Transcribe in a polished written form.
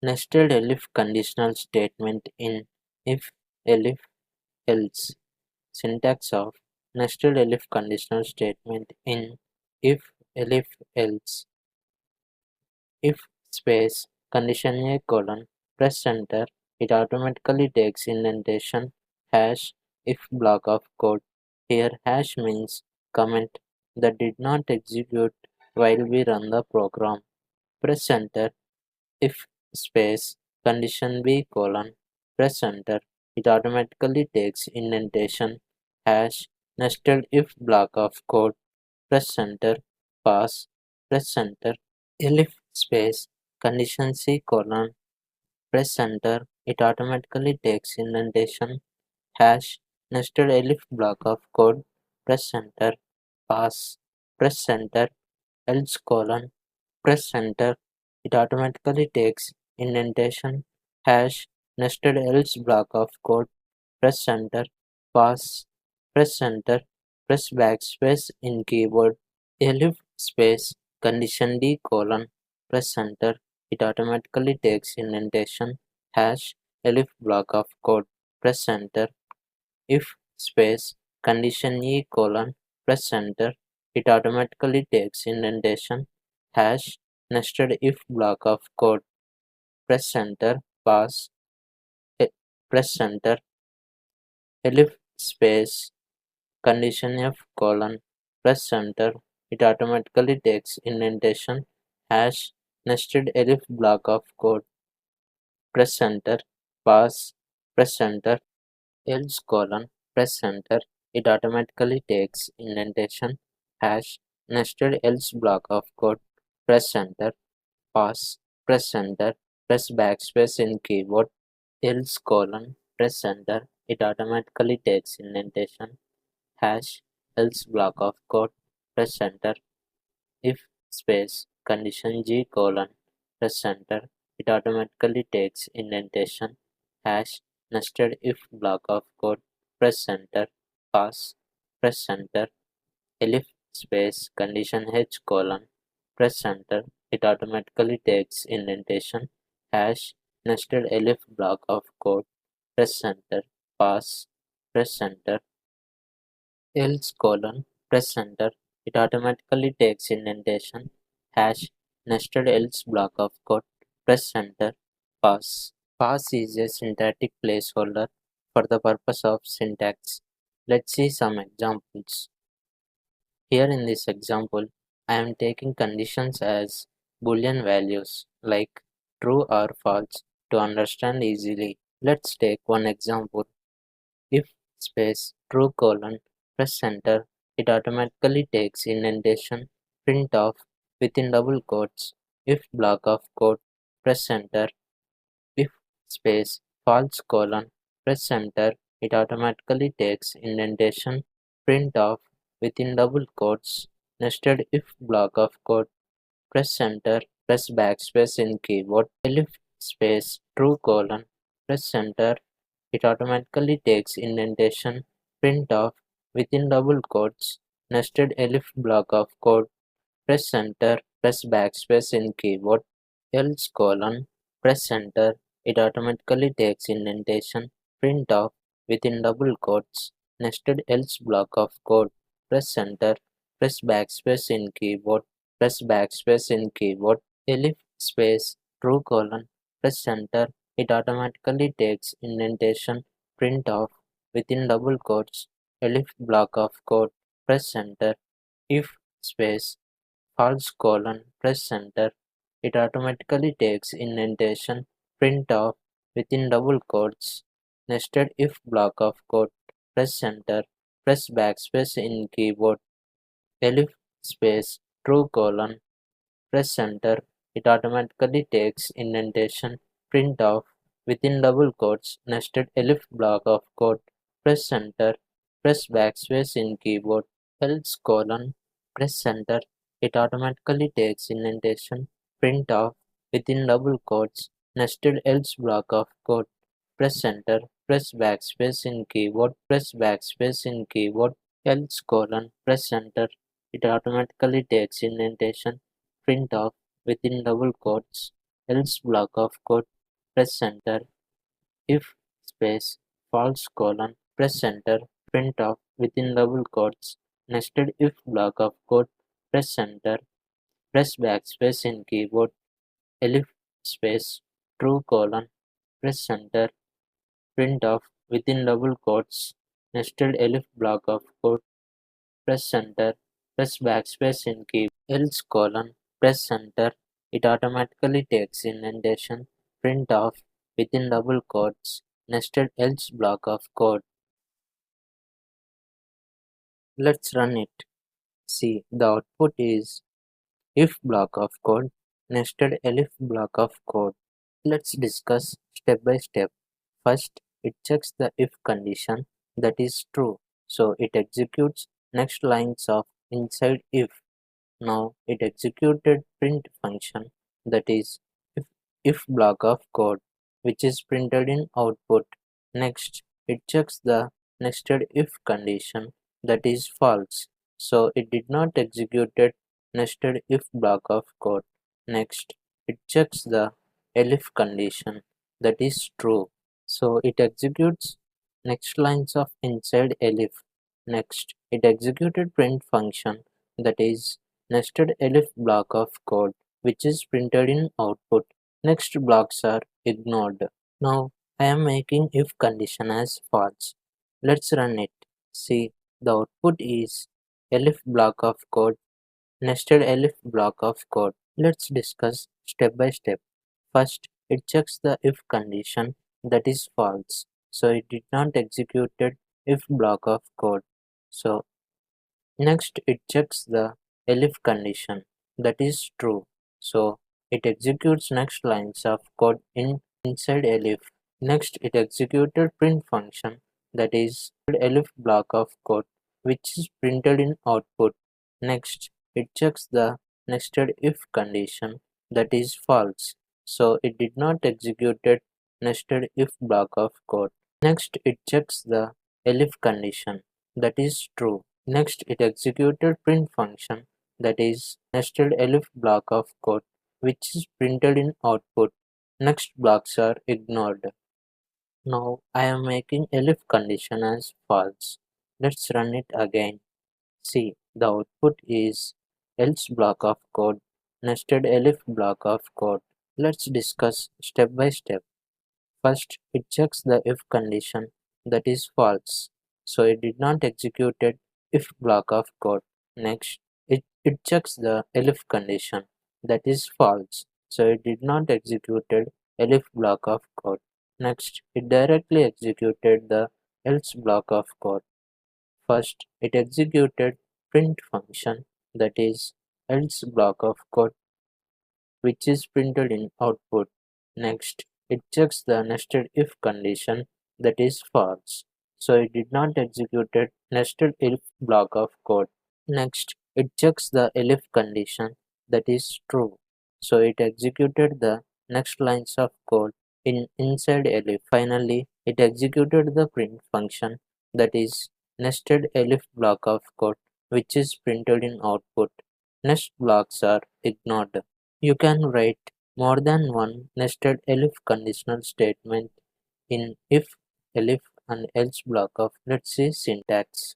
Nested elif conditional statement in if elif else. Syntax of nested elif conditional statement in if elif else. If space condition a colon, press enter, it automatically takes indentation hash if block of code. Here hash means comment that did not execute while we run the program. Press enter. If space condition b colon, press enter, it automatically takes indentation hash nested if block of code. Press enter, pass, press enter. Elif space condition C colon, press enter, it automatically takes indentation hash nested elif block of code. Press enter, pass, press enter, else colon, press enter, it automatically takes indentation hash nested else block of code. Press enter, pass, press enter, press backspace in keyboard. Elif space condition D colon, press enter, it automatically takes indentation hash elif block of code. Press enter. If space condition E colon, press enter, it automatically takes indentation hash nested if block of code. Press enter, pass, press enter. Elif space condition F colon, press enter, it automatically takes indentation hash nested elif block of code. Press enter, pass, press enter, else colon, press enter, it automatically takes indentation hash nested else block of code. Press enter, pass, press enter, press backspace in keyboard, else colon, press enter, it automatically takes indentation hash else block of code. Press enter. If space condition G colon, press enter, it automatically takes indentation hash nested if block of code. Press enter, pass, press enter. Elif space condition H colon, press enter, it automatically takes indentation hash nested elif block of code. Press enter, pass, press enter. Else colon, press enter, it automatically takes indentation hash nested else block of code. Press enter, pass. Pass is a syntactic placeholder for the purpose of syntax. Let's see some examples. Here in this example, I am taking conditions as boolean values like true or false to understand easily. Let's take one example. If space true colon, press enter, it automatically takes indentation print of within double quotes. If block of code, press enter. If space false colon, press enter, it automatically takes indentation print of within double quotes nested if block of code. Press enter, press backspace in keyboard. Elif space true colon, press enter, it automatically takes indentation print of within double quotes nested elif block of code. Press enter, press backspace in keyboard. Else colon, press enter, it automatically takes indentation print of within double quotes nested else block of code. Press enter, press backspace in keyboard. Press backspace in keyboard. Elif space true colon, press enter, it automatically takes indentation print of within double quotes elif block of code. Press enter. If space false colon, press enter, it automatically takes indentation print of within double quotes nested if block of code. Press enter, press backspace in keyboard. Elif space true colon, press enter, it automatically takes indentation print of within double quotes nested elif block of code. Press enter, press backspace in keyboard. Else colon, press enter, it automatically takes indentation print of within double quotes nested else block of code. Press enter, press backspace in keyboard. Press backspace in keyboard. Else colon, press enter, it automatically takes indentation print of within double quotes else block of code, press enter. If space false colon, press enter. Print off within double quotes. Nested if block of code, press enter. Press backspace in keyboard. Elif space true colon, press enter. Print off within double quotes. Nested elif block of code, press enter. Press backspace in keyboard. Else colon, press enter. It automatically takes indentation. Print off within double quotes. Nested else block of code. Let's run it. See, the output is if block of code, nested elif block of code. Let's discuss step by step. First, it checks the if condition that is true, so it executes next lines of inside if. Now it executed print function that is if block of code which is printed in output. Next, it checks the nested if condition that is false, so it did not executed nested if block of code. Next, it checks the elif condition that is true, so it executes next lines of inside elif. Next, it executed print function that is nested elif block of code which is printed in output. Next blocks are ignored. Now I am making if condition as false. Let's run it. See, the output is elif block of code, nested elif block of code. Let's discuss step by step. First, it checks the if condition that is false, so it did not executed if block of code. So next, it checks the elif condition that is true, so it executes next lines of code inside elif. Next, it executed print function that is elif block of code which is printed in output. Next, it checks the nested if condition that is false, so it did not executed nested if block of code. Next, it checks the elif condition that is true. Next, it executed print function that is nested elif block of code which is printed in output. Next blocks are ignored. Now I am making elif condition as false. Let's run it again. See, the output is else block of code, nested elif block of code. Let's discuss step by step. First, it checks the if condition that is false, so it did not execute it if block of code. Next, it checks the elif condition that is false, so it did not execute it elif block of code. Next, it directly executed the else block of code. First, it executed print function that is else block of code which is printed in output. Next, it checks the nested if condition that is false, so it did not execute nested if block of code. Next, it checks the elif condition that is true, so it executed the next lines of code inside elif. Finally, it executed the print function that is nested elif block of code which is printed in output. Next blocks are ignored. You can write more than one nested elif conditional statement in if, elif and else block of. Let's see syntax.